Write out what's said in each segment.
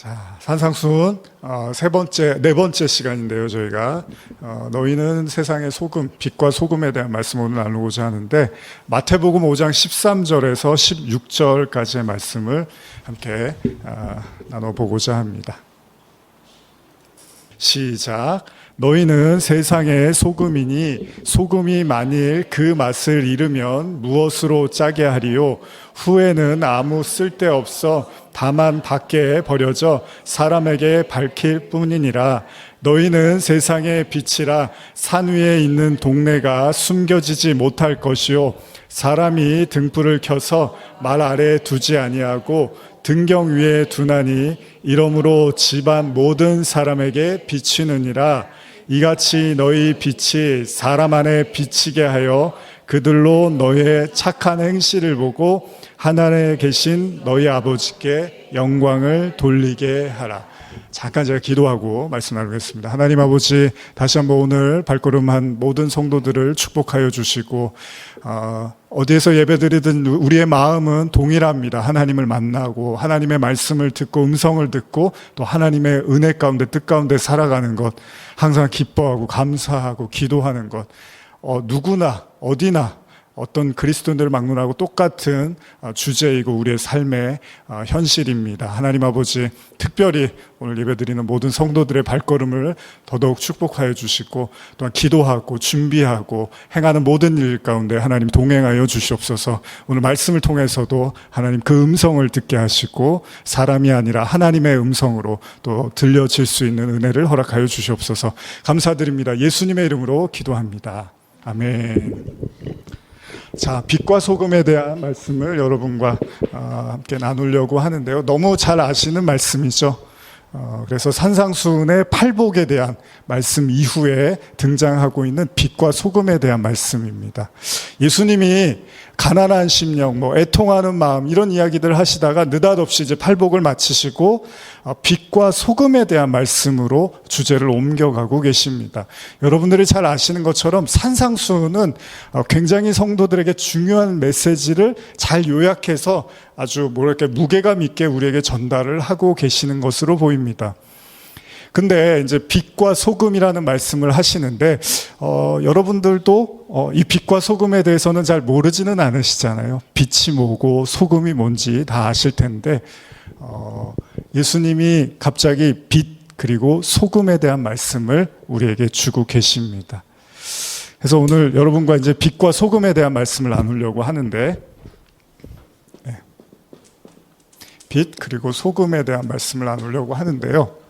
자, 산상수훈 네 번째 시간인데요. 저희가 너희는 세상의 소금, 빛과 소금에 대한 말씀을 오늘 나누고자 하는데, 마태복음 5장 13절에서 16절까지의 말씀을 함께 나눠보고자 합니다. 시작. 너희는 세상의 소금이니 소금이 만일 그 맛을 잃으면 무엇으로 짜게 하리요? 후에는 아무 쓸데없어 다만 밖에 버려져 사람에게 밝힐 뿐이니라. 너희는 세상의 빛이라. 산 위에 있는 동네가 숨겨지지 못할 것이요, 사람이 등불을 켜서 말 아래에 두지 아니하고 등경 위에 두나니 이러므로 집안 모든 사람에게 비치느니라. 이같이 너희 빛이 사람 안에 비치게 하여 그들로 너희의 착한 행실을 보고 하늘에 계신 너희 아버지께 영광을 돌리게 하라. 잠깐 제가 기도하고 말씀 나누겠습니다. 하나님 아버지, 다시 한번 오늘 발걸음한 모든 성도들을 축복하여 주시고, 어디에서 예배드리든 우리의 마음은 동일합니다. 하나님을 만나고 하나님의 말씀을 듣고 음성을 듣고 또 하나님의 은혜 가운데 뜻 가운데 살아가는 것, 항상 기뻐하고 감사하고 기도하는 것, 누구나 어디나 어떤 그리스도인들을 막론하고 똑같은 주제이고 우리의 삶의 현실입니다. 하나님 아버지, 특별히 오늘 예배드리는 모든 성도들의 발걸음을 더더욱 축복하여 주시고, 또한 기도하고 준비하고 행하는 모든 일 가운데 하나님 동행하여 주시옵소서. 오늘 말씀을 통해서도 하나님 그 음성을 듣게 하시고 사람이 아니라 하나님의 음성으로 또 들려질 수 있는 은혜를 허락하여 주시옵소서. 감사드립니다. 예수님의 이름으로 기도합니다. 아멘. 자, 빛과 소금에 대한 말씀을 여러분과 함께 나누려고 하는데요. 너무 잘 아시는 말씀이죠. 그래서 산상수훈의 팔복에 대한 말씀 이후에 등장하고 있는 빛과 소금에 대한 말씀입니다. 예수님이 가난한 심령, 애통하는 마음, 이런 이야기들 하시다가 느닷없이 이제 팔복을 마치시고 빛과 소금에 대한 말씀으로 주제를 옮겨가고 계십니다. 여러분들이 잘 아시는 것처럼 산상수훈은 굉장히 성도들에게 중요한 메시지를 잘 요약해서 아주 무게감 있게 우리에게 전달을 하고 계시는 것으로 보입니다. 근데 이제 빛과 소금이라는 말씀을 하시는데, 여러분들도 이 빛과 소금에 대해서는 잘 모르지는 않으시잖아요. 빛이 뭐고 소금이 뭔지 다 아실 텐데, 예수님이 갑자기 빛 그리고 소금에 대한 말씀을 우리에게 주고 계십니다. 그래서 오늘 여러분과 이제 빛과 소금에 대한 말씀을 나누려고 하는데, 빛 그리고 소금에 대한 말씀을 나누려고 하는데요.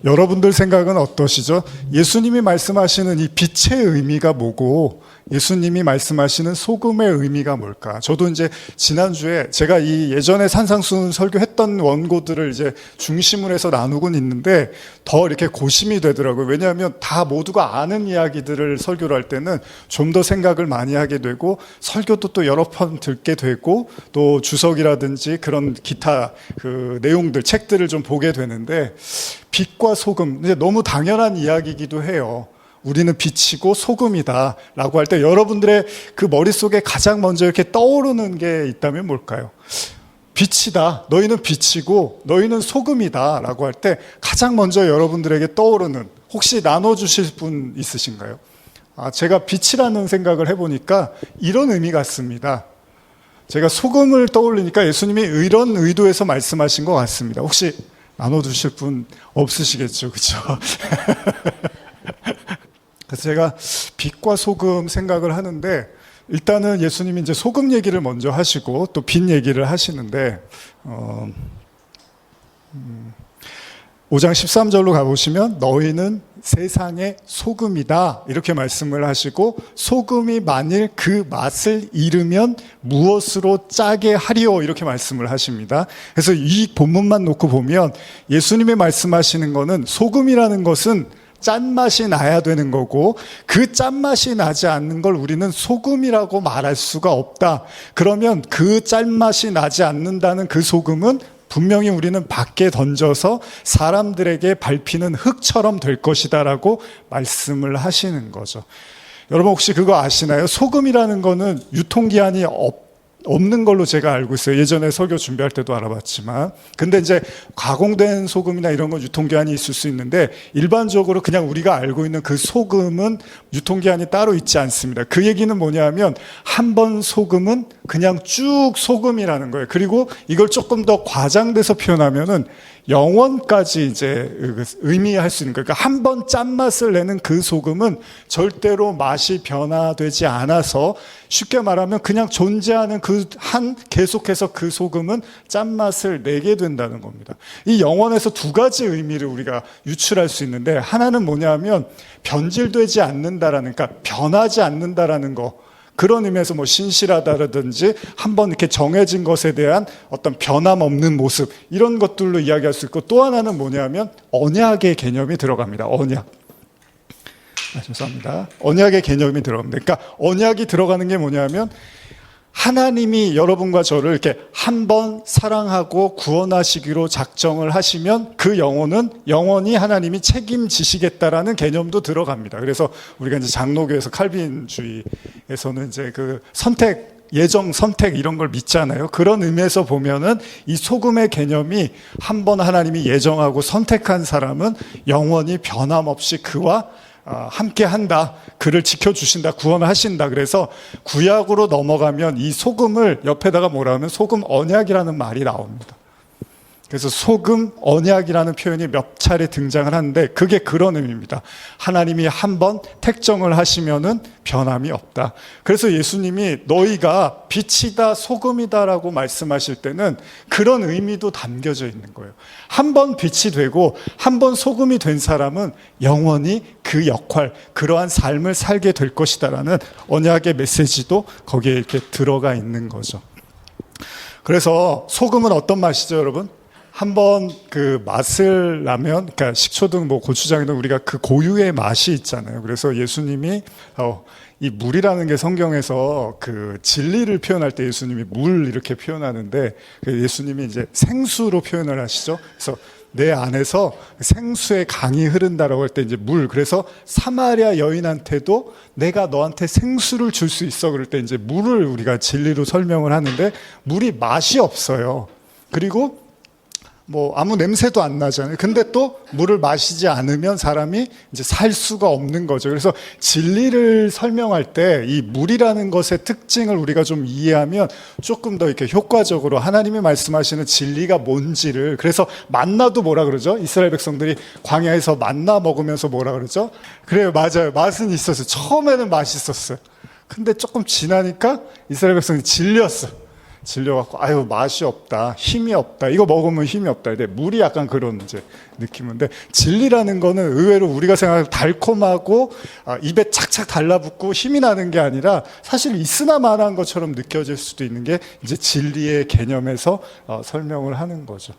여러분들 생각은 어떠시죠? 예수님이 말씀하시는 이 빛의 의미가 뭐고 예수님이 말씀하시는 소금의 의미가 뭘까? 저도 이제 지난주에 제가 이 예전에 산상수훈 설교했던 원고들을 이제 중심으로 해서 나누곤 있는데 더 이렇게 고심이 되더라고요. 왜냐하면 다 모두가 아는 이야기들을 설교를 할 때는 좀 더 생각을 많이 하게 되고, 설교도 또 여러 번 듣게 되고, 또 주석이라든지 그런 기타 그 내용들, 책들을 좀 보게 되는데, 빛과 소금, 이제 너무 당연한 이야기이기도 해요. 우리는 빛이고 소금이다 라고 할 때 여러분들의 그 머릿속에 가장 먼저 이렇게 떠오르는 게 있다면 뭘까요? 빛이다, 너희는 빛이고 너희는 소금이다 라고 할 때 가장 먼저 여러분들에게 떠오르는, 혹시 나눠주실 분 있으신가요? 제가 빛이라는 생각을 해보니까 이런 의미 같습니다. 제가 소금을 떠올리니까 예수님이 이런 의도에서 말씀하신 것 같습니다. 혹시 나눠주실 분 없으시겠죠, 그렇죠? 그래서 제가 빛과 소금 생각을 하는데, 일단은 예수님이 이제 소금 얘기를 먼저 하시고 또 빛 얘기를 하시는데, 5장 13절로 가보시면 너희는 세상의 소금이다 이렇게 말씀을 하시고, 소금이 만일 그 맛을 잃으면 무엇으로 짜게 하리오 이렇게 말씀을 하십니다. 그래서 이 본문만 놓고 보면 예수님이 말씀하시는 거는 소금이라는 것은 짠맛이 나야 되는 거고, 그 짠맛이 나지 않는 걸 우리는 소금이라고 말할 수가 없다. 그러면 그 짠맛이 나지 않는다는 그 소금은 분명히 우리는 밖에 던져서 사람들에게 밟히는 흙처럼 될 것이다 라고 말씀을 하시는 거죠. 여러분 혹시 그거 아시나요? 소금이라는 거는 유통기한이 없는 걸로 제가 알고 있어요. 예전에 설교 준비할 때도 알아봤지만. 근데 이제 가공된 소금이나 이런 건 유통기한이 있을 수 있는데 일반적으로 그냥 우리가 알고 있는 그 소금은 유통기한이 따로 있지 않습니다. 그 얘기는 뭐냐면 한 번 소금은 그냥 쭉 소금이라는 거예요. 그리고 이걸 조금 더 과장돼서 표현하면은 영원까지 이제 의미할 수 있는 거예요. 그러니까 한 번 짠맛을 내는 그 소금은 절대로 맛이 변화되지 않아서 쉽게 말하면 그냥 존재하는 계속해서 그 소금은 짠맛을 내게 된다는 겁니다. 이 영원에서 두 가지 의미를 우리가 유출할 수 있는데 하나는 뭐냐면 변질되지 않는다라는, 그러니까 변하지 않는다라는 거. 그런 의미에서 뭐 신실하다라든지 한번 이렇게 정해진 것에 대한 어떤 변함없는 모습 이런 것들로 이야기할 수 있고 또 하나는 뭐냐면 언약의 개념이 들어갑니다. 언약. 죄송합니다. 언약의 개념이 들어갑니다. 그러니까 언약이 들어가는 게 뭐냐면 하나님이 여러분과 저를 이렇게 한 번 사랑하고 구원하시기로 작정을 하시면 그 영혼은 영원히 하나님이 책임지시겠다라는 개념도 들어갑니다. 그래서 우리가 이제 장로교에서 칼빈주의에서는 이제 그 예정 선택 이런 걸 믿잖아요. 그런 의미에서 보면은 이 소금의 개념이 한 번 하나님이 예정하고 선택한 사람은 영원히 변함없이 그와 함께 한다. 그를 지켜주신다. 구원을 하신다. 그래서 구약으로 넘어가면 이 소금을 옆에다가 뭐라 하면 소금 언약이라는 말이 나옵니다. 그래서 소금 언약이라는 표현이 몇 차례 등장을 하는데 그게 그런 의미입니다. 하나님이 한번 택정을 하시면은 변함이 없다. 그래서 예수님이 너희가 빛이다 소금이다라고 말씀하실 때는 그런 의미도 담겨져 있는 거예요. 한번 빛이 되고 한번 소금이 된 사람은 영원히 그 역할, 그러한 삶을 살게 될 것이다라는 언약의 메시지도 거기에 이렇게 들어가 있는 거죠. 그래서 소금은 어떤 맛이죠, 여러분? 한번 그 맛을 나면, 그러니까 식초든 뭐 고추장이든 우리가 그 고유의 맛이 있잖아요. 그래서 예수님이 이 물이라는 게 성경에서 그 진리를 표현할 때 예수님이 물 이렇게 표현하는데 예수님이 이제 생수로 표현을 하시죠. 그래서 내 안에서 생수의 강이 흐른다라고 할 때 이제 물. 그래서 사마리아 여인한테도 내가 너한테 생수를 줄 수 있어. 그럴 때 이제 물을 우리가 진리로 설명을 하는데 물이 맛이 없어요. 그리고 뭐 아무 냄새도 안 나잖아요. 근데 또 물을 마시지 않으면 사람이 이제 살 수가 없는 거죠. 그래서 진리를 설명할 때 이 물이라는 것의 특징을 우리가 좀 이해하면 조금 더 이렇게 효과적으로 하나님이 말씀하시는 진리가 뭔지를, 그래서 만나도 뭐라 그러죠? 이스라엘 백성들이 광야에서 만나 먹으면서 뭐라 그러죠? 그래요, 맞아요. 맛은 있었어요. 처음에는 맛있었어요. 근데 조금 지나니까 이스라엘 백성이 질려갖고 아유 맛이 없다, 힘이 없다, 이거 먹으면 힘이 없다. 근데 물이 약간 그런 이제 느낌인데 진리라는 거는 의외로 우리가 생각하는 달콤하고 입에 착착 달라붙고 힘이 나는 게 아니라 사실 있으나 마나한 것처럼 느껴질 수도 있는 게 이제 진리의 개념에서 설명을 하는 거죠.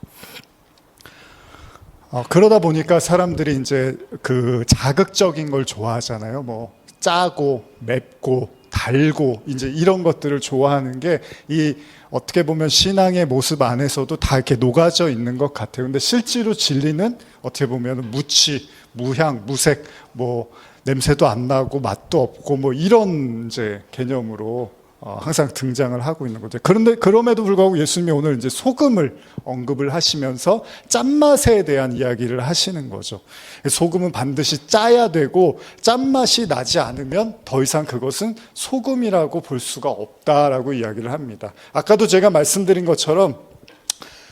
그러다 보니까 사람들이 이제 그 자극적인 걸 좋아하잖아요. 뭐 짜고 맵고 달고 이제 이런 것들을 좋아하는 게 이 어떻게 보면 신앙의 모습 안에서도 다 이렇게 녹아져 있는 것 같아요. 근데 실제로 진리는 어떻게 보면 무치, 무향, 무색, 뭐 냄새도 안 나고 맛도 없고 뭐 이런 이제 개념으로 항상 등장을 하고 있는 거죠. 그런데 그럼에도 불구하고 예수님이 오늘 이제 소금을 언급을 하시면서 짠맛에 대한 이야기를 하시는 거죠. 소금은 반드시 짜야 되고 짠맛이 나지 않으면 더 이상 그것은 소금이라고 볼 수가 없다라고 이야기를 합니다. 아까도 제가 말씀드린 것처럼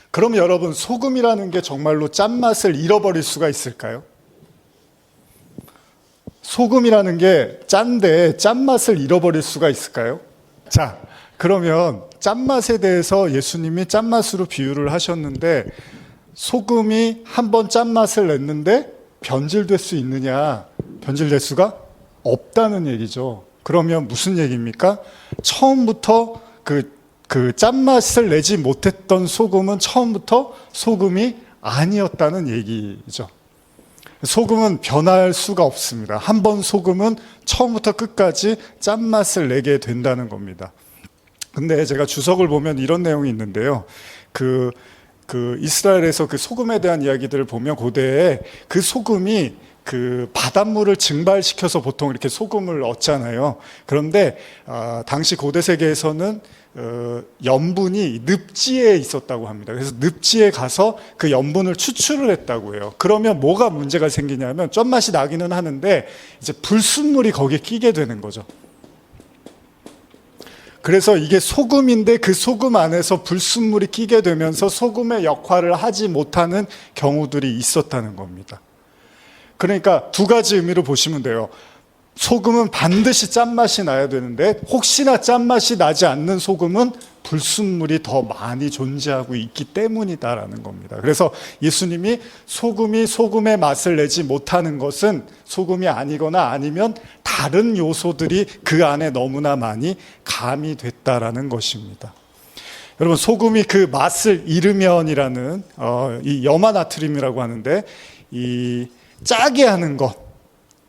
그럼 여러분 소금이라는 게 정말로 짠맛을 잃어버릴 수가 있을까요? 소금이라는 게 짠데 짠맛을 잃어버릴 수가 있을까요? 자, 그러면 짠맛에 대해서 예수님이 짠맛으로 비유를 하셨는데 소금이 한번 짠맛을 냈는데 변질될 수 있느냐? 변질될 수가 없다는 얘기죠. 그러면 무슨 얘기입니까? 처음부터 그 짠맛을 내지 못했던 소금은 처음부터 소금이 아니었다는 얘기죠. 소금은 변할 수가 없습니다. 한 번 소금은 처음부터 끝까지 짠맛을 내게 된다는 겁니다. 근데 제가 주석을 보면 이런 내용이 있는데요. 그 이스라엘에서 그 소금에 대한 이야기들을 보면 고대에 그 소금이 그 바닷물을 증발시켜서 보통 이렇게 소금을 얻잖아요. 그런데 당시 고대 세계에서는 염분이 늪지에 있었다고 합니다. 그래서 늪지에 가서 그 염분을 추출을 했다고 해요. 그러면 뭐가 문제가 생기냐면 쩐맛이 나기는 하는데 이제 불순물이 거기에 끼게 되는 거죠. 그래서 이게 소금인데 그 소금 안에서 불순물이 끼게 되면서 소금의 역할을 하지 못하는 경우들이 있었다는 겁니다. 그러니까 두 가지 의미로 보시면 돼요. 소금은 반드시 짠맛이 나야 되는데 혹시나 짠맛이 나지 않는 소금은 불순물이 더 많이 존재하고 있기 때문이다라는 겁니다. 그래서 예수님이 소금이 소금의 맛을 내지 못하는 것은 소금이 아니거나 아니면 다른 요소들이 그 안에 너무나 많이 가미됐다라는 것입니다. 여러분, 소금이 그 맛을 잃으면이라는 이 염화나트륨이라고 하는데 이 짜게 하는 것.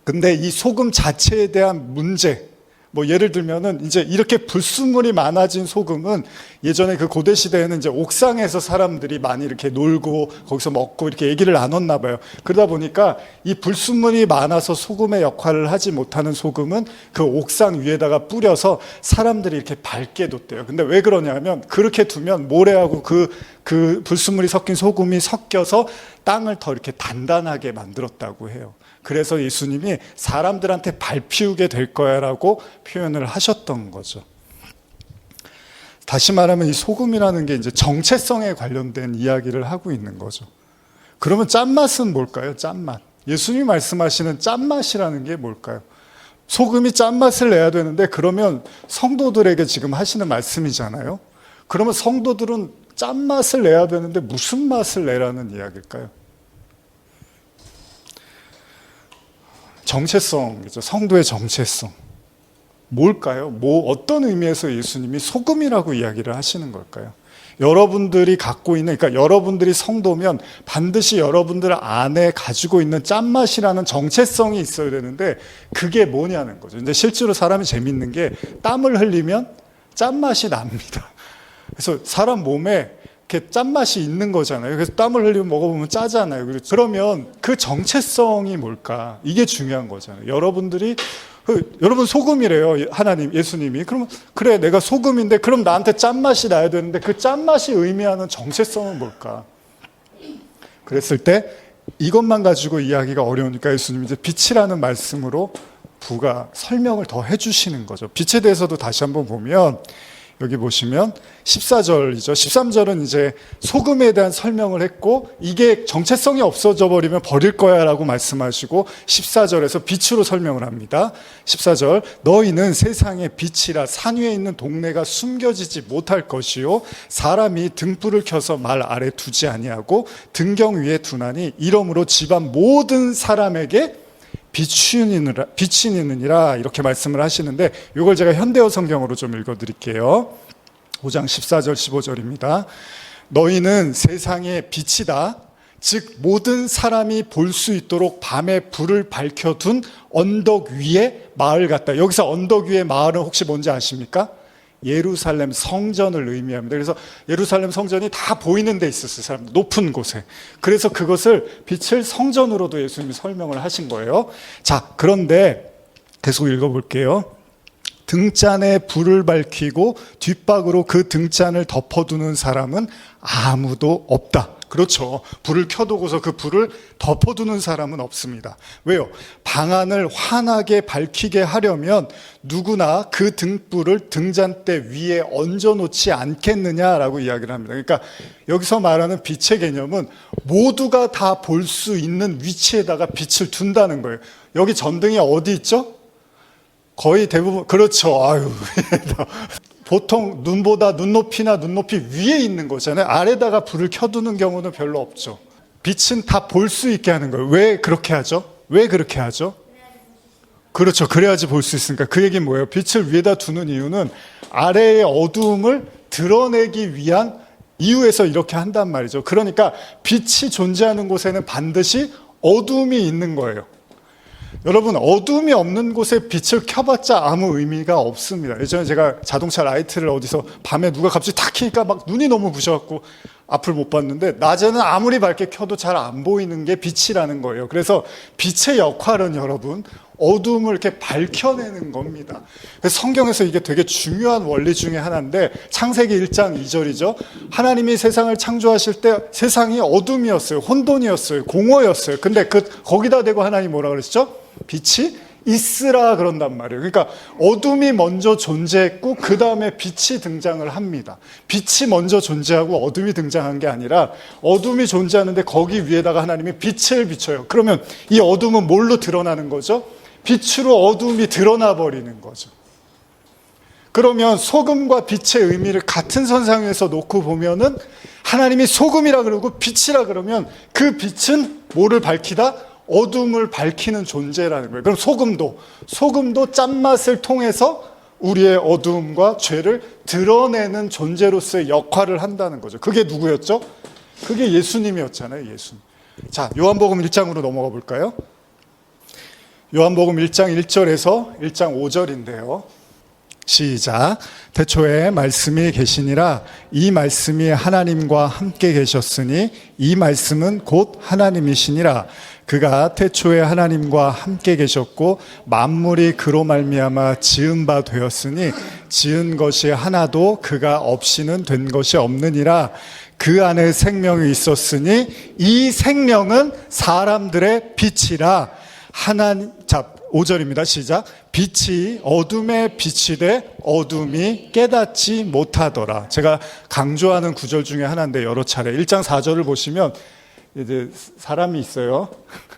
근데 이 소금 자체에 대한 문제, 뭐 예를 들면은 이제 이렇게 불순물이 많아진 소금은 예전에 그 고대 시대에는 이제 옥상에서 사람들이 많이 이렇게 놀고 거기서 먹고 이렇게 얘기를 나눴나 봐요. 그러다 보니까 이 불순물이 많아서 소금의 역할을 하지 못하는 소금은 그 옥상 위에다가 뿌려서 사람들이 이렇게 밝게 뒀대요. 근데 왜 그러냐면 그렇게 두면 모래하고 그 불순물이 섞인 소금이 섞여서 땅을 더 이렇게 단단하게 만들었다고 해요. 그래서 예수님이 사람들한테 밟히우게 될 거야라고 표현을 하셨던 거죠. 다시 말하면 이 소금이라는 게 이제 정체성에 관련된 이야기를 하고 있는 거죠. 그러면 짠맛은 뭘까요? 짠맛. 예수님이 말씀하시는 짠맛이라는 게 뭘까요? 소금이 짠맛을 내야 되는데 그러면 성도들에게 지금 하시는 말씀이잖아요. 그러면 성도들은 짠맛을 내야 되는데 무슨 맛을 내라는 이야기일까요? 정체성이죠. 성도의 정체성. 뭘까요? 어떤 의미에서 예수님이 소금이라고 이야기를 하시는 걸까요? 여러분들이 갖고 있는, 그러니까 여러분들이 성도면 반드시 여러분들 안에 가지고 있는 짠맛이라는 정체성이 있어야 되는데 그게 뭐냐는 거죠. 근데 실제로 사람이 재밌는 게 땀을 흘리면 짠맛이 납니다. 그래서 사람 몸에 이렇게 짠맛이 있는 거잖아요. 그래서 땀을 흘리면 먹어보면 짜잖아요. 그러면 그 정체성이 뭘까? 이게 중요한 거잖아요. 여러분 소금이래요. 하나님, 예수님이. 그러면 그래, 내가 소금인데 그럼 나한테 짠맛이 나야 되는데 그 짠맛이 의미하는 정체성은 뭘까? 그랬을 때 이것만 가지고 이야기가 어려우니까 예수님이 이제 빛이라는 말씀으로 설명을 더 해주시는 거죠. 빛에 대해서도 다시 한번 보면 여기 보시면 14절이죠. 13절은 이제 소금에 대한 설명을 했고 이게 정체성이 없어져 버리면 버릴 거야 라고 말씀하시고 14절에서 빛으로 설명을 합니다. 14절, 너희는 세상의 빛이라 산 위에 있는 동네가 숨겨지지 못할 것이요 사람이 등불을 켜서 말 아래 두지 아니하고 등경 위에 두나니 이러므로 집안 모든 사람에게 빛이 있느니라 이렇게 말씀을 하시는데 이걸 제가 현대어 성경으로 좀 읽어드릴게요. 5장 14절 15절입니다. 너희는 세상의 빛이다. 즉 모든 사람이 볼 수 있도록 밤에 불을 밝혀둔 언덕 위에 마을 같다. 여기서 언덕 위의 마을은 혹시 뭔지 아십니까? 예루살렘 성전을 의미합니다. 그래서 예루살렘 성전이 다 보이는 데 있었어요. 사람들 높은 곳에. 그래서 그것을 빛을 성전으로도 예수님이 설명을 하신 거예요. 자, 그런데 계속 읽어볼게요. 등잔에 불을 밝히고 뒷박으로 그 등잔을 덮어두는 사람은 아무도 없다. 그렇죠. 불을 켜두고서 그 불을 덮어두는 사람은 없습니다. 왜요? 방안을 환하게 밝히게 하려면 누구나 그 등불을 등잔대 위에 얹어놓지 않겠느냐라고 이야기를 합니다. 그러니까 여기서 말하는 빛의 개념은 모두가 다 볼 수 있는 위치에다가 빛을 둔다는 거예요. 여기 전등이 어디 있죠? 거의 대부분, 그렇죠. 아유. 보통 눈보다 눈높이나 눈높이 위에 있는 거잖아요. 아래다가 불을 켜두는 경우는 별로 없죠. 빛은 다 볼 수 있게 하는 거예요. 왜 그렇게 하죠? 왜 그렇게 하죠? 그렇죠. 그래야지 볼 수 있으니까. 그 얘기는 뭐예요? 빛을 위에다 두는 이유는 아래의 어두움을 드러내기 위한 이유에서 이렇게 한단 말이죠. 그러니까 빛이 존재하는 곳에는 반드시 어두움이 있는 거예요. 여러분, 어두움이 없는 곳에 빛을 켜봤자 아무 의미가 없습니다. 예전에 제가 자동차 라이트를 어디서 밤에 누가 갑자기 탁 켜니까 막 눈이 너무 부셔갖고 앞을 못 봤는데 낮에는 아무리 밝게 켜도 잘 안 보이는 게 빛이라는 거예요. 그래서 빛의 역할은 여러분 어둠을 이렇게 밝혀내는 겁니다. 그래서 성경에서 이게 되게 중요한 원리 중에 하나인데 창세기 1장 2절이죠. 하나님이 세상을 창조하실 때 세상이 어둠이었어요. 혼돈이었어요. 공허였어요. 근데 거기다 대고 하나님이 뭐라 그랬죠? 빛이 있으라 그런단 말이에요. 그러니까 어둠이 먼저 존재했고 그 다음에 빛이 등장을 합니다. 빛이 먼저 존재하고 어둠이 등장한 게 아니라 어둠이 존재하는데 거기 위에다가 하나님이 빛을 비춰요. 그러면 이 어둠은 뭘로 드러나는 거죠? 빛으로 어둠이 드러나 버리는 거죠. 그러면 소금과 빛의 의미를 같은 선상 위에서 놓고 보면은 하나님이 소금이라 그러고 빛이라 그러면 그 빛은 뭐를 밝히다? 어둠을 밝히는 존재라는 거예요. 그럼 소금도 짠맛을 통해서 우리의 어둠과 죄를 드러내는 존재로서의 역할을 한다는 거죠. 그게 누구였죠? 그게 예수님이었잖아요. 예수님. 자, 요한복음 1장으로 넘어가 볼까요? 요한복음 1장 1절에서 1장 5절인데요. 시작. 태초에 말씀이 계시니라. 이 말씀이 하나님과 함께 계셨으니 이 말씀은 곧 하나님이시니라. 그가 태초에 하나님과 함께 계셨고 만물이 그로 말미암아 지은 바 되었으니 지은 것이 하나도 그가 없이는 된 것이 없느니라. 그 안에 생명이 있었으니 이 생명은 사람들의 빛이라. 5절입니다. 시작. 빛이 어둠에 빛이 돼 어둠이 깨닫지 못하더라. 제가 강조하는 구절 중에 하나인데 여러 차례 1장 4절을 보시면 이제 사람이 있어요.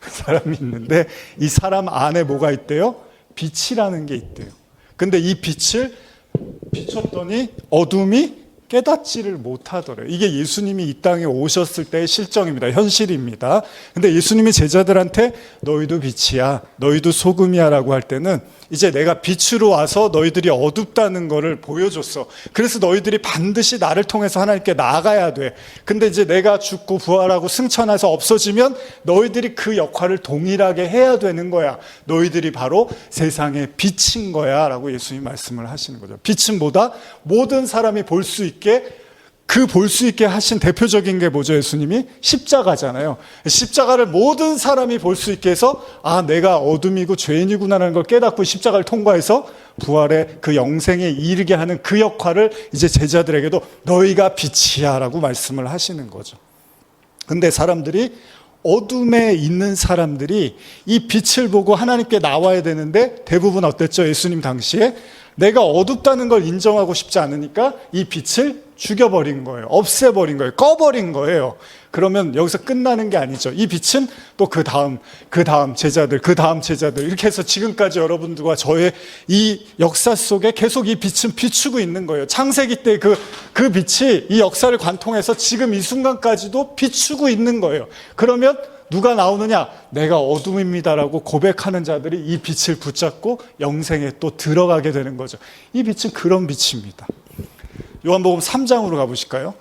사람이 있는데 이 사람 안에 뭐가 있대요? 빛이라는 게 있대요. 근데 이 빛을 비췄더니 어둠이 깨닫지를 못하더래요. 이게 예수님이 이 땅에 오셨을 때의 실정입니다. 현실입니다. 근데 예수님이 제자들한테 너희도 빛이야, 너희도 소금이야 라고 할 때는 이제 내가 빛으로 와서 너희들이 어둡다는 거를 보여줬어. 그래서 너희들이 반드시 나를 통해서 하나님께 나아가야 돼. 근데 이제 내가 죽고 부활하고 승천해서 없어지면 너희들이 그 역할을 동일하게 해야 되는 거야. 너희들이 바로 세상의 빛인 거야 라고 예수님이 말씀을 하시는 거죠. 빛은 뭐다? 모든 사람이 볼 수 있게 볼 수 있게 하신 대표적인 게 뭐죠? 예수님이 십자가잖아요. 십자가를 모든 사람이 볼 수 있게 해서 내가 어둠이고 죄인이구나라는 걸 깨닫고 십자가를 통과해서 부활의 그 영생에 이르게 하는 그 역할을 이제 제자들에게도 너희가 빛이야 라고 말씀을 하시는 거죠. 근데 사람들이 어둠에 있는 사람들이 이 빛을 보고 하나님께 나와야 되는데 대부분 어땠죠? 예수님 당시에 내가 어둡다는 걸 인정하고 싶지 않으니까 이 빛을 죽여버린 거예요. 없애버린 거예요. 꺼버린 거예요. 그러면 여기서 끝나는 게 아니죠. 이 빛은 또 그 다음 제자들, 그 다음 제자들 이렇게 해서 지금까지 여러분들과 저의 이 역사 속에 계속 이 빛은 비추고 있는 거예요. 창세기 때 그 빛이 이 역사를 관통해서 지금 이 순간까지도 비추고 있는 거예요. 그러면 누가 나오느냐? 내가 어둠입니다라고 고백하는 자들이 이 빛을 붙잡고 영생에 또 들어가게 되는 거죠. 이 빛은 그런 빛입니다. 요한복음 3장으로 가보실까요?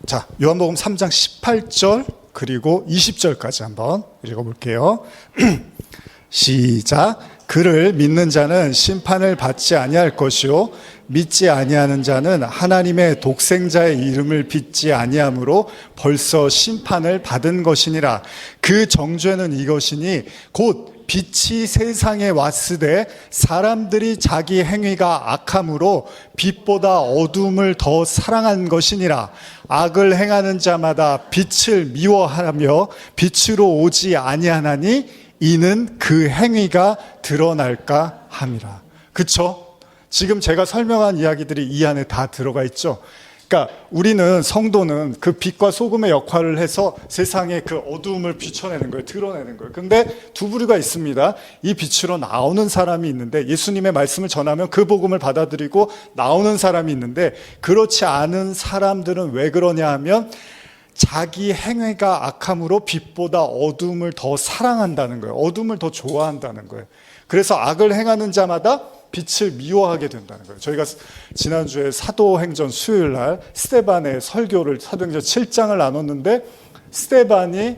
자, 요한복음 3장 18절 그리고 20절까지 한번 읽어볼게요. 시작. 그를 믿는 자는 심판을 받지 아니할 것이요 믿지 아니하는 자는 하나님의 독생자의 이름을 믿지 아니하므로 벌써 심판을 받은 것이니라. 그 정죄는 이것이니 곧 빛이 세상에 왔으되 사람들이 자기 행위가 악함으로 빛보다 어둠을 더 사랑한 것이니라. 악을 행하는 자마다 빛을 미워하며 빛으로 오지 아니하나니 이는 그 행위가 드러날까 함이라. 그쵸? 지금 제가 설명한 이야기들이 이 안에 다 들어가 있죠. 그러니까 우리는 성도는 그 빛과 소금의 역할을 해서 세상의 그 어두움을 비춰내는 거예요. 드러내는 거예요. 근데 두 부류가 있습니다. 이 빛으로 나오는 사람이 있는데 예수님의 말씀을 전하면 그 복음을 받아들이고 나오는 사람이 있는데 그렇지 않은 사람들은 왜 그러냐 하면 자기 행위가 악함으로 빛보다 어둠을 더 사랑한다는 거예요. 어둠을 더 좋아한다는 거예요. 그래서 악을 행하는 자마다 빛을 미워하게 된다는 거예요. 저희가 지난주에 사도행전 수요일 날 스데반의 설교를 사도행전 7장을 나눴는데 스데반이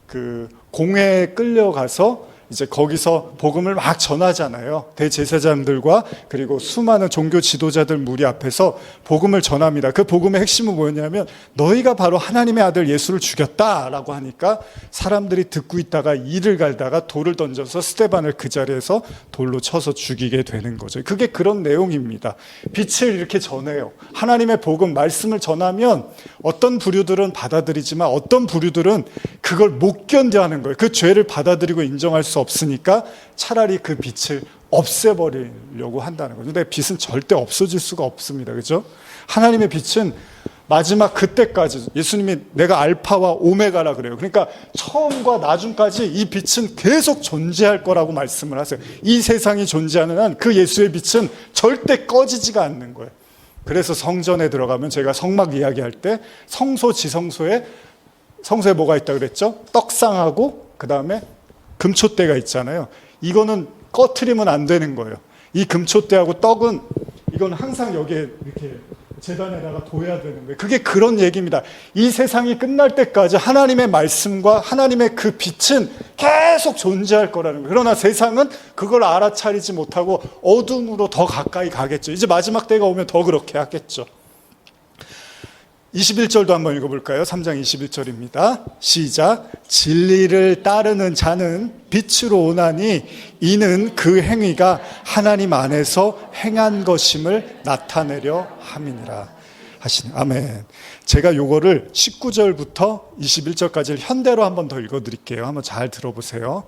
그 공회에 끌려가서 이제 거기서 복음을 막 전하잖아요. 대제사장들과 그리고 수많은 종교 지도자들 무리 앞에서 복음을 전합니다. 그 복음의 핵심은 뭐였냐면 너희가 바로 하나님의 아들 예수를 죽였다라고 하니까 사람들이 듣고 있다가 이를 갈다가 돌을 던져서 스데반을 그 자리에서 돌로 쳐서 죽이게 되는 거죠. 그게 그런 내용입니다. 빛을 이렇게 전해요. 하나님의 복음, 말씀을 전하면 어떤 부류들은 받아들이지만 어떤 부류들은 그걸 못 견뎌하는 거예요. 그 죄를 받아들이고 인정할 수 없으니까 차라리 그 빛을 없애버리려고 한다는 거죠. 근데 빛은 절대 없어질 수가 없습니다. 그죠? 하나님의 빛은 마지막 그때까지, 예수님이 내가 알파와 오메가라 그래요. 그러니까 처음과 나중까지 이 빛은 계속 존재할 거라고 말씀을 하세요. 이 세상이 존재하는 한 그 예수의 빛은 절대 꺼지지가 않는 거예요. 그래서 성전에 들어가면 제가 성막 이야기할 때 성소 지성소에 뭐가 있다 그랬죠? 떡상하고 그 다음에 금초대가 있잖아요. 이거는 꺼트리면 안 되는 거예요. 이 금초대하고 떡은 이건 항상 여기에 이렇게 제단에다가 둬야 되는 거예요. 그게 그런 얘기입니다. 이 세상이 끝날 때까지 하나님의 말씀과 하나님의 그 빛은 계속 존재할 거라는 거예요. 그러나 세상은 그걸 알아차리지 못하고 어둠으로 더 가까이 가겠죠. 이제 마지막 때가 오면 더 그렇게 하겠죠. 21절도 한번 읽어볼까요? 3장 21절입니다. 시작. 진리를 따르는 자는 빛으로 오나니 이는 그 행위가 하나님 안에서 행한 것임을 나타내려 함이니라 하시네. 아멘. 제가 요거를 19절부터 21절까지를 현대로 한번 더 읽어드릴게요. 한번 잘 들어보세요.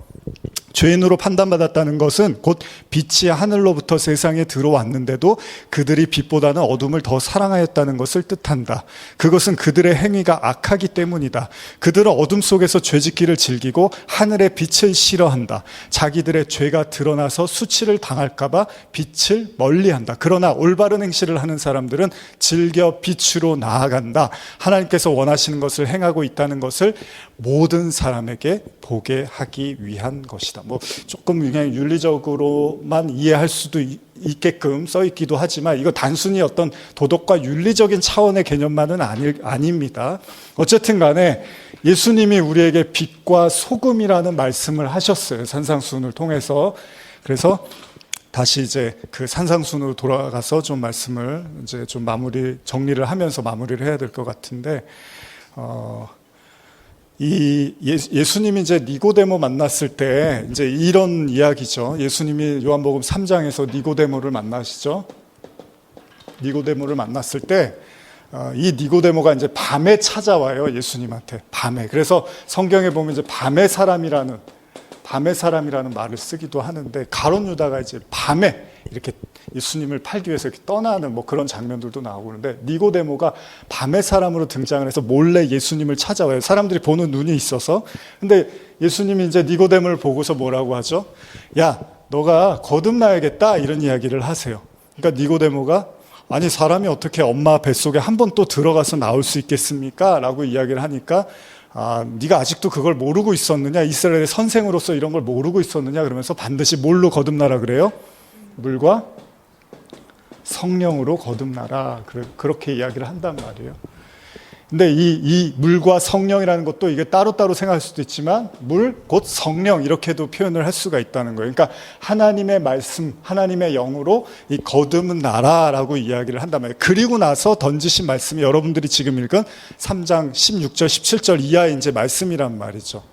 죄인으로 판단받았다는 것은 곧 빛이 하늘로부터 세상에 들어왔는데도 그들이 빛보다는 어둠을 더 사랑하였다는 것을 뜻한다. 그것은 그들의 행위가 악하기 때문이다. 그들은 어둠 속에서 죄짓기를 즐기고 하늘의 빛을 싫어한다. 자기들의 죄가 드러나서 수치를 당할까 봐 빛을 멀리한다. 그러나 올바른 행실을 하는 사람들은 즐겨 빛으로 나아간다. 하나님께서 원하시는 것을 행하고 있다는 것을 모든 사람에게 보게 하기 위한 것이다. 뭐 조금 그냥 윤리적으로만 이해할 수도 있게끔 써 있기도 하지만 이거 단순히 어떤 도덕과 윤리적인 차원의 개념만은 아닙니다. 어쨌든 간에 예수님이 우리에게 빛과 소금이라는 말씀을 하셨어요. 산상수훈을 통해서. 그래서 다시 이제 그 산상수훈으로 돌아가서 좀 말씀을 이제 좀 정리를 하면서 마무리를 해야 될 것 같은데, 이 예수님이 이제 니고데모 만났을 때 이제 이런 이야기죠. 예수님이 요한복음 3장에서 니고데모를 만나시죠. 니고데모를 만났을 때 이 니고데모가 이제 밤에 찾아와요. 예수님한테 밤에. 그래서 성경에 보면 이제 밤의 사람이라는 말을 쓰기도 하는데 가룟 유다가 이제 밤에 이렇게 예수님을 팔기 위해서 이렇게 떠나는 뭐 그런 장면들도 나오고 그런데 니고데모가 밤의 사람으로 등장을 해서 몰래 예수님을 찾아와요. 사람들이 보는 눈이 있어서. 근데 예수님이 이제 니고데모를 보고서 뭐라고 하죠? 야, 너가 거듭나야겠다 이런 이야기를 하세요. 그러니까 니고데모가 아니 사람이 어떻게 엄마 뱃속에 한 번 또 들어가서 나올 수 있겠습니까? 라고 이야기를 하니까 네가 아직도 그걸 모르고 있었느냐? 이스라엘의 선생으로서 이런 걸 모르고 있었느냐? 그러면서 반드시 뭘로 거듭나라 그래요? 물과 성령으로 거듭나라. 그렇게 이야기를 한단 말이에요. 근데 이 물과 성령이라는 것도 이게 따로따로 생각할 수도 있지만 물, 곧 성령 이렇게도 표현을 할 수가 있다는 거예요. 그러니까 하나님의 말씀, 하나님의 영으로 이 거듭나라라고 이야기를 한단 말이에요. 그리고 나서 던지신 말씀이 여러분들이 지금 읽은 3장 16절, 17절 이하의 이제 말씀이란 말이죠.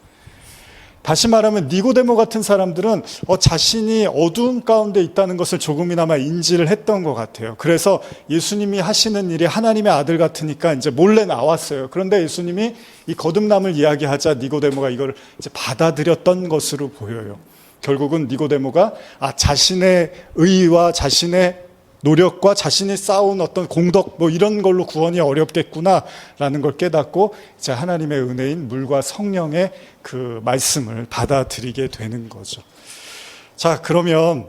다시 말하면 니고데모 같은 사람들은 자신이 어두움 가운데 있다는 것을 조금이나마 인지를 했던 것 같아요. 그래서 예수님이 하시는 일이 하나님의 아들 같으니까 이제 몰래 나왔어요. 그런데 예수님이 이 거듭남을 이야기하자 니고데모가 이걸 이제 받아들였던 것으로 보여요. 결국은 니고데모가 자신의 의와 자신의 노력과 자신이 쌓아온 어떤 공덕 뭐 이런 걸로 구원이 어렵겠구나라는 걸 깨닫고 이제 하나님의 은혜인 물과 성령의 그 말씀을 받아들이게 되는 거죠. 자, 그러면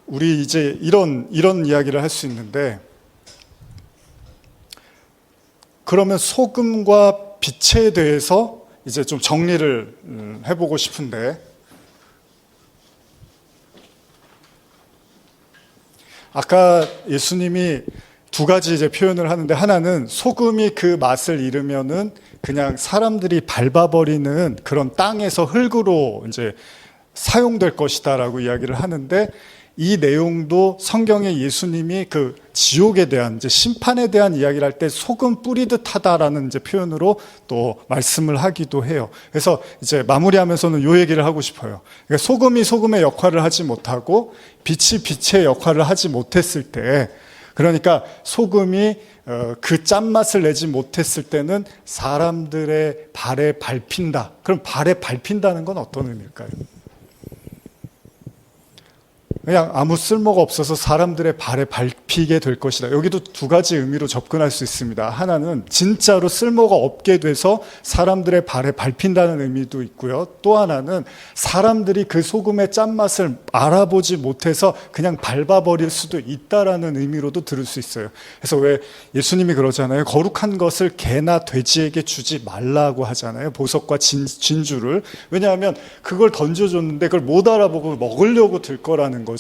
우리 이제 이런 이야기를 할 수 있는데, 그러면 소금과 빛에 대해서 이제 좀 정리를 해보고 싶은데, 아까 예수님이 두 가지 이제 표현을 하는데, 하나는 소금이 그 맛을 잃으면은 그냥 사람들이 밟아버리는 그런 땅에서 흙으로 이제 사용될 것이다라고 이야기를 하는데, 이 내용도 성경에 예수님이 그 지옥에 대한 이제 심판에 대한 이야기를 할 때 소금 뿌리듯 하다라는 이제 표현으로 또 말씀을 하기도 해요. 그래서 이제 마무리하면서는 요 얘기를 하고 싶어요. 그러니까 소금이 소금의 역할을 하지 못하고 빛이 빛의 역할을 하지 못했을 때, 그러니까 소금이 그 짠맛을 내지 못했을 때는 사람들의 발에 밟힌다. 그럼 발에 밟힌다는 건 어떤 의미일까요? 그냥 아무 쓸모가 없어서 사람들의 발에 밟히게 될 것이다. 여기도 두 가지 의미로 접근할 수 있습니다. 하나는 진짜로 쓸모가 없게 돼서 사람들의 발에 밟힌다는 의미도 있고요. 또 하나는 사람들이 그 소금의 짠맛을 알아보지 못해서 그냥 밟아버릴 수도 있다라는 의미로도 들을 수 있어요. 그래서 왜 예수님이 그러잖아요. 거룩한 것을 개나 돼지에게 주지 말라고 하잖아요. 보석과 진주를. 왜냐하면 그걸 던져줬는데 그걸 못 알아보고 먹으려고 들 거라는 거잖아요.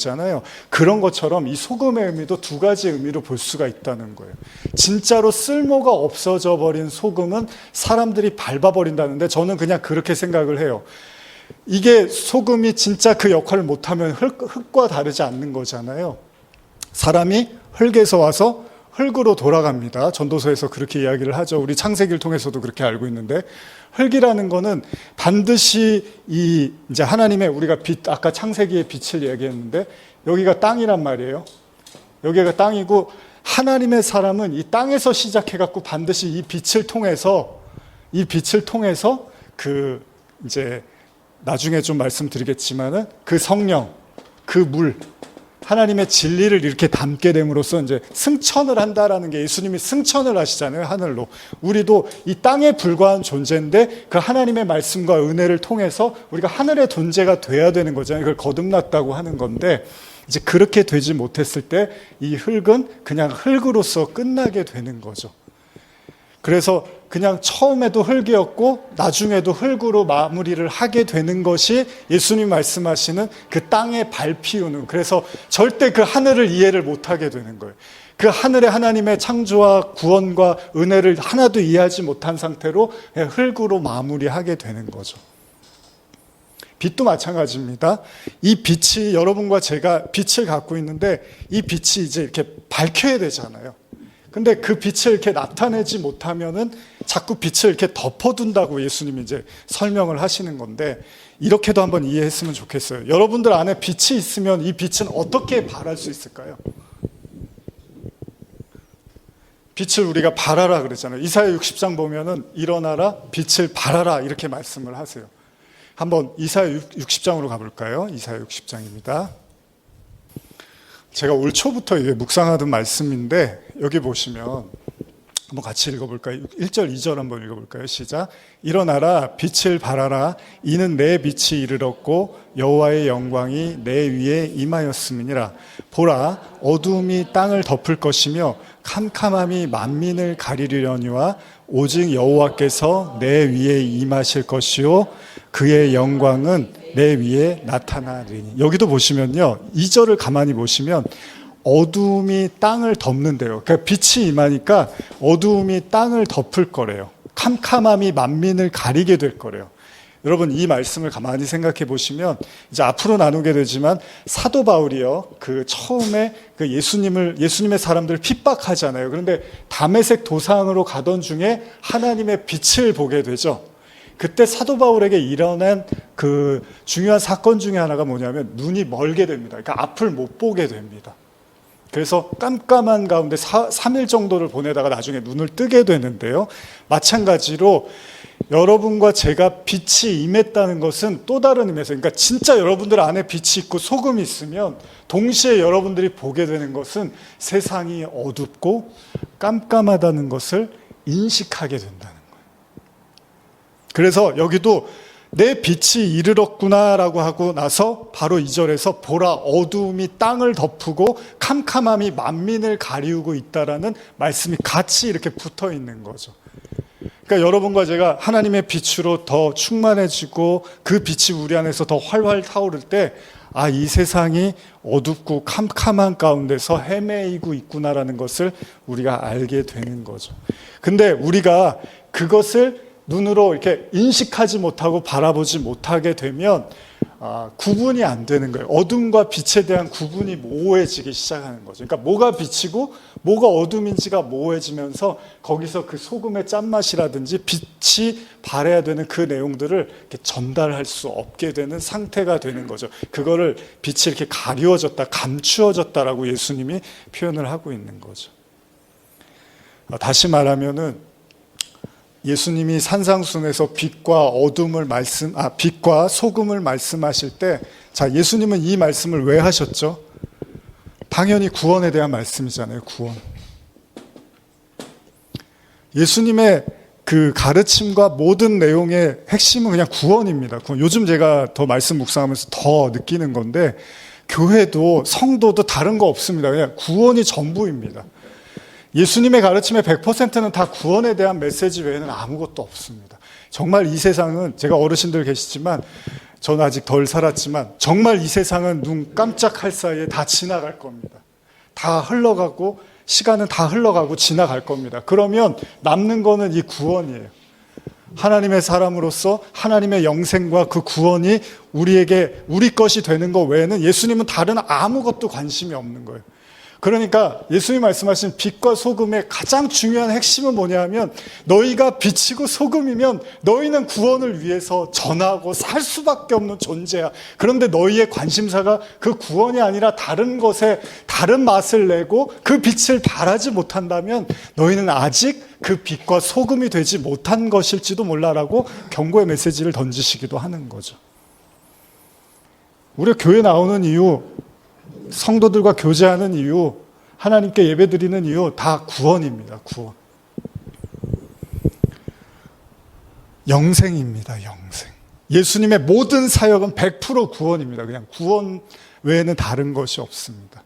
그런 것처럼 이 소금의 의미도 두 가지 의미로 볼 수가 있다는 거예요. 진짜로 쓸모가 없어져 버린 소금은 사람들이 밟아버린다는데, 저는 그냥 그렇게 생각을 해요. 이게 소금이 진짜 그 역할을 못하면 흙과 다르지 않는 거잖아요. 사람이 흙에서 와서 흙으로 돌아갑니다. 전도서에서 그렇게 이야기를 하죠. 우리 창세기를 통해서도 그렇게 알고 있는데, 흙이라는 거는 반드시 이제 하나님의, 우리가 빛, 아까 창세기의 빛을 얘기했는데 여기가 땅이란 말이에요. 여기가 땅이고, 하나님의 사람은 이 땅에서 시작해 갖고 반드시 이 빛을 통해서 그 이제 나중에 좀 말씀드리겠지만은 그 성령, 그 물, 하나님의 진리를 이렇게 담게 됨으로써 이제 승천을 한다라는 게, 예수님이 승천을 하시잖아요, 하늘로. 우리도 이 땅에 불과한 존재인데 그 하나님의 말씀과 은혜를 통해서 우리가 하늘의 존재가 돼야 되는 거잖아요. 그걸 거듭났다고 하는 건데, 이제 그렇게 되지 못했을 때 이 흙은 그냥 흙으로서 끝나게 되는 거죠. 그래서 그냥 처음에도 흙이었고 나중에도 흙으로 마무리를 하게 되는 것이 예수님 말씀하시는 그 땅에 밟히우는, 그래서 절대 그 하늘을 이해를 못하게 되는 거예요. 그 하늘의 하나님의 창조와 구원과 은혜를 하나도 이해하지 못한 상태로 흙으로 마무리하게 되는 거죠. 빛도 마찬가지입니다. 이 빛이, 여러분과 제가 빛을 갖고 있는데 이 빛이 이제 이렇게 밝혀야 되잖아요. 근데 그 빛을 이렇게 나타내지 못하면은 자꾸 빛을 이렇게 덮어둔다고 예수님이 이제 설명을 하시는 건데, 이렇게도 한번 이해했으면 좋겠어요. 여러분들 안에 빛이 있으면 이 빛은 어떻게 발할 수 있을까요? 빛을 우리가 발하라 그랬잖아요. 이사야 60장 보면은 일어나라 빛을 발하라 이렇게 말씀을 하세요. 한번 이사야 60장으로 가볼까요? 이사야 60장입니다. 제가 올 초부터 이게 묵상하던 말씀인데, 여기 보시면 한번 같이 읽어볼까요? 1절 2절 한번 읽어볼까요? 시작. 일어나라 빛을 발하라 이는 내 빛이 이르렀고 여호와의 영광이 내 위에 임하였음이니라. 보라 어두움이 땅을 덮을 것이며 캄캄함이 만민을 가리려니와 오직 여호와께서 내 위에 임하실 것이요 그의 영광은 내 위에 나타나리니. 여기도 보시면요, 2절을 가만히 보시면 어두움이 땅을 덮는데요. 그러니까 빛이 임하니까 어두움이 땅을 덮을 거래요. 캄캄함이 만민을 가리게 될 거래요. 여러분, 이 말씀을 가만히 생각해 보시면 이제 앞으로 나누게 되지만 사도 바울이요, 그 처음에 그 예수님의 사람들을 핍박하잖아요. 그런데 다메섹 도상으로 가던 중에 하나님의 빛을 보게 되죠. 그때 사도 바울에게 일어난 그 중요한 사건 중에 하나가 뭐냐면 눈이 멀게 됩니다. 그러니까 앞을 못 보게 됩니다. 그래서 깜깜한 가운데 3일 정도를 보내다가 나중에 눈을 뜨게 되는데요. 마찬가지로 여러분과 제가 빛이 임했다는 것은 또 다른 의미에서, 그러니까 진짜 여러분들 안에 빛이 있고 소금이 있으면 동시에 여러분들이 보게 되는 것은 세상이 어둡고 깜깜하다는 것을 인식하게 된다는 거예요. 그래서 여기도 내 빛이 이르렀구나라고 하고 나서 바로 2절에서 보라 어두움이 땅을 덮고 캄캄함이 만민을 가리우고 있다라는 말씀이 같이 이렇게 붙어 있는 거죠. 그러니까 여러분과 제가 하나님의 빛으로 더 충만해지고 그 빛이 우리 안에서 더 활활 타오를 때 아, 이 세상이 어둡고 캄캄한 가운데서 헤매이고 있구나라는 것을 우리가 알게 되는 거죠. 근데 우리가 그것을 눈으로 이렇게 인식하지 못하고 바라보지 못하게 되면 구분이 안 되는 거예요. 어둠과 빛에 대한 구분이 모호해지기 시작하는 거죠. 그러니까 뭐가 빛이고 뭐가 어둠인지가 모호해지면서 거기서 그 소금의 짠맛이라든지 빛이 발해야 되는 그 내용들을 이렇게 전달할 수 없게 되는 상태가 되는 거죠. 그거를 빛이 이렇게 가리워졌다, 감추어졌다라고 예수님이 표현을 하고 있는 거죠. 다시 말하면은 예수님이 산상순에서 빛과 소금을 말씀하실 때, 자, 예수님은 이 말씀을 왜 하셨죠? 당연히 구원에 대한 말씀이잖아요, 구원. 예수님의 그 가르침과 모든 내용의 핵심은 그냥 구원입니다. 요즘 제가 더 말씀 묵상하면서 더 느끼는 건데, 교회도 성도도 다른 거 없습니다. 그냥 구원이 전부입니다. 예수님의 가르침의 100%는 다 구원에 대한 메시지 외에는 아무것도 없습니다. 정말 이 세상은, 제가 어르신들 계시지만 저는 아직 덜 살았지만 정말 이 세상은 눈 깜짝할 사이에 다 지나갈 겁니다. 다 흘러가고 시간은 다 흘러가고 지나갈 겁니다. 그러면 남는 거는 이 구원이에요. 하나님의 사람으로서 하나님의 영생과 그 구원이 우리에게 우리 것이 되는 것 외에는 예수님은 다른 아무것도 관심이 없는 거예요. 그러니까 예수님이 말씀하신 빛과 소금의 가장 중요한 핵심은 뭐냐 하면, 너희가 빛이고 소금이면 너희는 구원을 위해서 전하고 살 수밖에 없는 존재야. 그런데 너희의 관심사가 그 구원이 아니라 다른 것에 다른 맛을 내고 그 빛을 발하지 못한다면 너희는 아직 그 빛과 소금이 되지 못한 것일지도 몰라라고 경고의 메시지를 던지시기도 하는 거죠. 우리가 교회 나오는 이유, 성도들과 교제하는 이유, 하나님께 예배드리는 이유 다 구원입니다. 구원. 영생입니다. 영생. 예수님의 모든 사역은 100% 구원입니다. 그냥 구원 외에는 다른 것이 없습니다.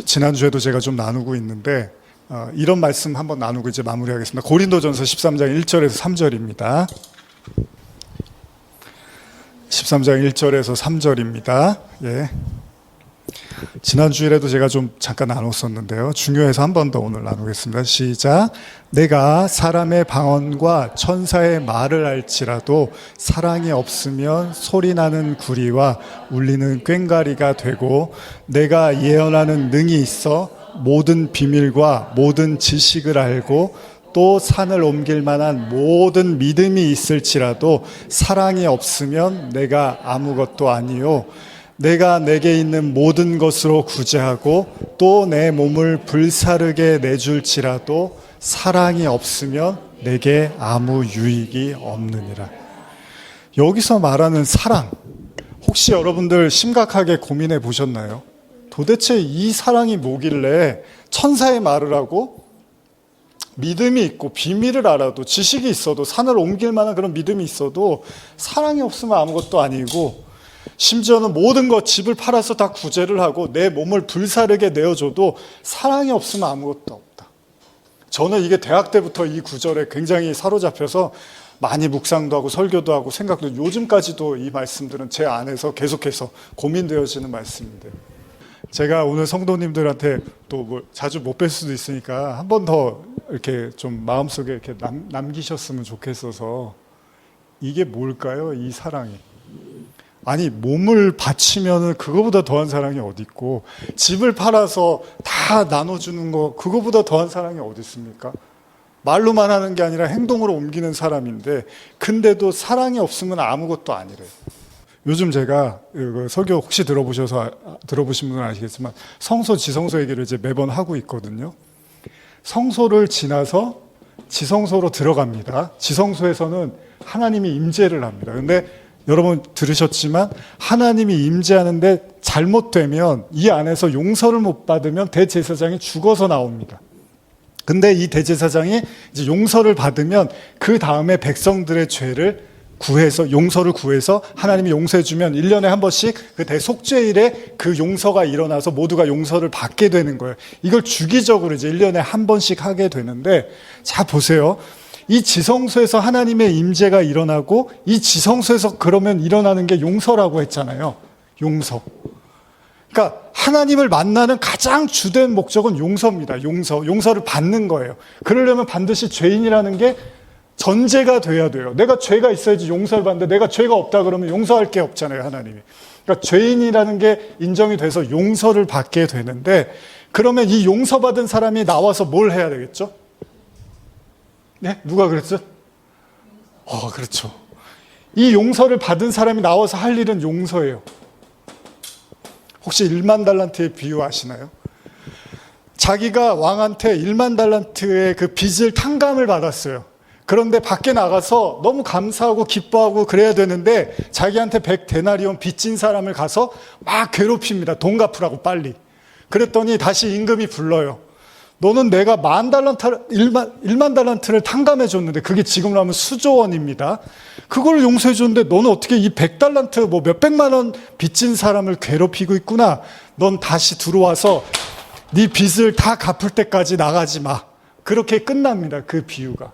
지난주에도 제가 좀 나누고 있는데 이런 말씀 한번 나누고 이제 마무리하겠습니다. 고린도전서 13장 1절에서 3절입니다. 13장 1절에서 3절입니다. 예. 지난주일에도 제가 좀 잠깐 나눴었는데요. 중요해서 한 번 더 오늘 나누겠습니다. 시작. 내가 사람의 방언과 천사의 말을 알지라도 사랑이 없으면 소리나는 구리와 울리는 꽹과리가 되고, 내가 예언하는 능이 있어 모든 비밀과 모든 지식을 알고 또 산을 옮길 만한 모든 믿음이 있을지라도 사랑이 없으면 내가 아무것도 아니요, 내가 내게 있는 모든 것으로 구제하고 또 내 몸을 불사르게 내줄지라도 사랑이 없으면 내게 아무 유익이 없느니라. 여기서 말하는 사랑, 혹시 여러분들 심각하게 고민해 보셨나요? 도대체 이 사랑이 뭐길래 천사의 말을 하고 믿음이 있고 비밀을 알아도, 지식이 있어도, 산을 옮길 만한 그런 믿음이 있어도 사랑이 없으면 아무것도 아니고, 심지어는 모든 것, 집을 팔아서 다 구제를 하고 내 몸을 불사르게 내어줘도 사랑이 없으면 아무것도 없다. 저는 이게 대학 때부터 이 구절에 굉장히 사로잡혀서 많이 묵상도 하고 설교도 하고 생각도, 요즘까지도 이 말씀들은 제 안에서 계속해서 고민되어지는 말씀인데요. 제가 오늘 성도님들한테 또 자주 못 뵐 수도 있으니까 한 번 더 이렇게 좀 마음속에 이렇게 남기셨으면 좋겠어서, 이게 뭘까요? 이 사랑이. 아니, 몸을 바치면은 그거보다 더한 사랑이 어디 있고, 집을 팔아서 다 나눠주는 거, 그거보다 더한 사랑이 어디 있습니까? 말로만 하는 게 아니라 행동으로 옮기는 사람인데, 근데도 사랑이 없으면 아무것도 아니래요. 요즘 제가 설교 혹시 들어보신 분은 아시겠지만 성소 지성소 얘기를 이제 매번 하고 있거든요. 성소를 지나서 지성소로 들어갑니다. 지성소에서는 하나님이 임재를 합니다. 근데 여러분 들으셨지만 하나님이 임재하는데 잘못되면, 이 안에서 용서를 못 받으면 대제사장이 죽어서 나옵니다. 근데 이 대제사장이 이제 용서를 받으면 그 다음에 백성들의 죄를 용서를 구해서 하나님이 용서해주면 1년에 한 번씩 그 대속죄일에 그 용서가 일어나서 모두가 용서를 받게 되는 거예요. 이걸 주기적으로 이제 1년에 한 번씩 하게 되는데, 자 보세요. 이 지성소에서 하나님의 임재가 일어나고 이 지성소에서 그러면 일어나는 게 용서라고 했잖아요. 용서. 그러니까 하나님을 만나는 가장 주된 목적은 용서입니다. 용서를 받는 거예요. 그러려면 반드시 죄인이라는 게 전제가 돼야 돼요. 내가 죄가 있어야지 용서를 받는데 내가 죄가 없다 그러면 용서할 게 없잖아요, 하나님이. 그러니까 죄인이라는 게 인정이 돼서 용서를 받게 되는데, 그러면 이 용서받은 사람이 나와서 뭘 해야 되겠죠? 네? 누가 그랬죠? 그렇죠. 이 용서를 받은 사람이 나와서 할 일은 용서예요. 혹시 1만 달란트의 비유 아시나요? 자기가 왕한테 1만 달란트의 그 빚을 탕감을 받았어요. 그런데 밖에 나가서 너무 감사하고 기뻐하고 그래야 되는데 자기한테 100데나리온 빚진 사람을 가서 막 괴롭힙니다. 돈 갚으라고 빨리. 그랬더니 다시 임금이 불러요. 너는 내가 1만 달란트를 탕감해 줬는데 그게 지금으로 하면 수조 원입니다. 그걸 용서해 줬는데 너는 어떻게 이 100달란트 뭐 몇백만 원 빚진 사람을 괴롭히고 있구나. 넌 다시 들어와서 네 빚을 다 갚을 때까지 나가지 마. 그렇게 끝납니다. 그 비유가.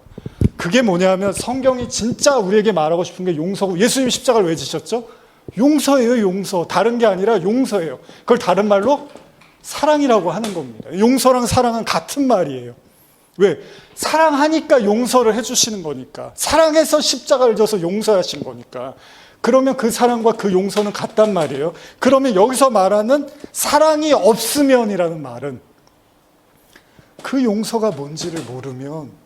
그게 뭐냐면 성경이 진짜 우리에게 말하고 싶은 게 용서고, 예수님이 십자가를 왜 지셨죠? 용서예요, 용서. 다른 게 아니라 용서예요. 그걸 다른 말로 사랑이라고 하는 겁니다. 용서랑 사랑은 같은 말이에요. 왜? 사랑하니까 용서를 해주시는 거니까. 사랑해서 십자가를 져서 용서하신 거니까. 그러면 그 사랑과 그 용서는 같단 말이에요. 그러면 여기서 말하는 사랑이 없으면이라는 말은 그 용서가 뭔지를 모르면,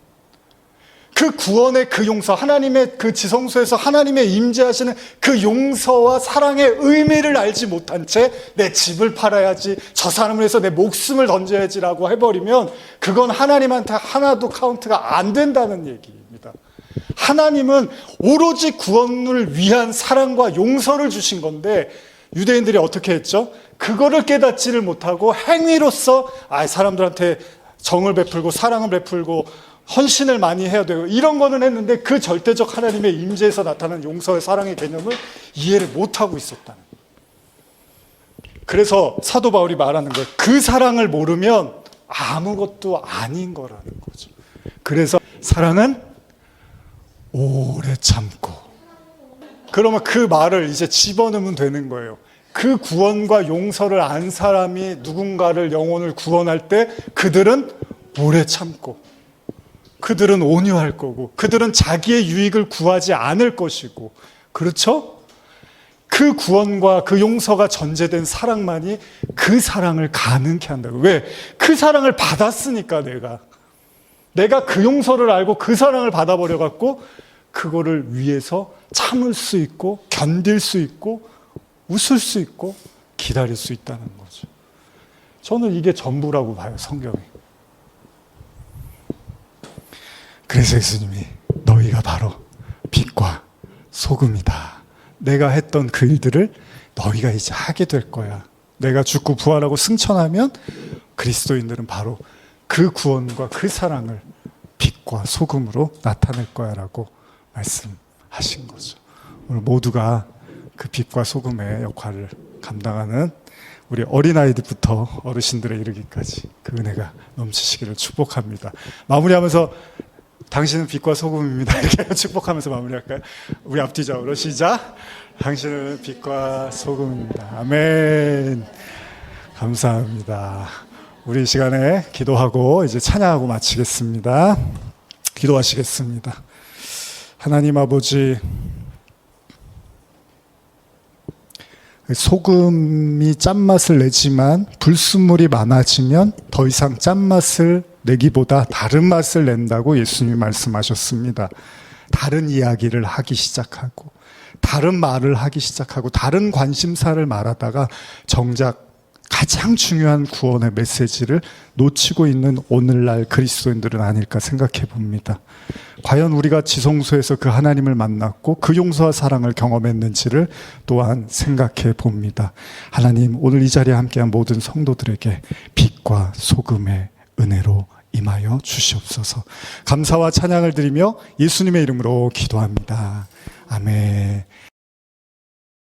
그 구원의 그 용서, 하나님의 그 지성소에서 하나님의 임재하시는 그 용서와 사랑의 의미를 알지 못한 채 내 집을 팔아야지, 저 사람을 위해서 내 목숨을 던져야지라고 해버리면 그건 하나님한테 하나도 카운트가 안 된다는 얘기입니다. 하나님은 오로지 구원을 위한 사랑과 용서를 주신 건데, 유대인들이 어떻게 했죠? 그거를 깨닫지를 못하고 행위로서 사람들한테 정을 베풀고 사랑을 베풀고 헌신을 많이 해야 되고 이런 거는 했는데, 그 절대적 하나님의 임재에서 나타나는 용서의 사랑의 개념을 이해를 못하고 있었다는 거예요. 그래서 사도 바울이 말하는 거예요. 그 사랑을 모르면 아무것도 아닌 거라는 거죠. 그래서 사랑은 오래 참고. 그러면 그 말을 이제 집어넣으면 되는 거예요. 그 구원과 용서를 안 사람이 누군가를, 영혼을 구원할 때 그들은 오래 참고, 그들은 온유할 거고, 그들은 자기의 유익을 구하지 않을 것이고, 그렇죠? 그 구원과 그 용서가 전제된 사랑만이 그 사랑을 가능케 한다고. 왜? 그 사랑을 받았으니까. 내가 그 용서를 알고 그 사랑을 받아버려갖고 그거를 위해서 참을 수 있고 견딜 수 있고 웃을 수 있고 기다릴 수 있다는 거죠. 저는 이게 전부라고 봐요, 성경이. 그래서 예수님이 너희가 바로 빛과 소금이다. 내가 했던 그 일들을 너희가 이제 하게 될 거야. 내가 죽고 부활하고 승천하면 그리스도인들은 바로 그 구원과 그 사랑을 빛과 소금으로 나타낼 거야 라고 말씀하신 거죠. 오늘 모두가 그 빛과 소금의 역할을 감당하는 우리 어린아이들부터 어르신들에 이르기까지 그 은혜가 넘치시기를 축복합니다. 마무리하면서 당신은 빛과 소금입니다. 이렇게 축복하면서 마무리할까요? 우리 앞뒤적으로 시작. 당신은 빛과 소금입니다. 아멘. 감사합니다. 우리 이 시간에 기도하고 이제 찬양하고 마치겠습니다. 기도하시겠습니다. 하나님 아버지, 소금이 짠맛을 내지만 불순물이 많아지면 더 이상 짠맛을 내기보다 다른 맛을 낸다고 예수님이 말씀하셨습니다. 다른 이야기를 하기 시작하고, 다른 말을 하기 시작하고, 다른 관심사를 말하다가 정작 가장 중요한 구원의 메시지를 놓치고 있는 오늘날 그리스도인들은 아닐까 생각해 봅니다. 과연 우리가 지성소에서 그 하나님을 만났고 그 용서와 사랑을 경험했는지를 또한 생각해 봅니다. 하나님, 오늘 이 자리에 함께한 모든 성도들에게 빛과 소금의 은혜로 임하여 주시옵소서. 감사와 찬양을 드리며 예수님의 이름으로 기도합니다. 아멘.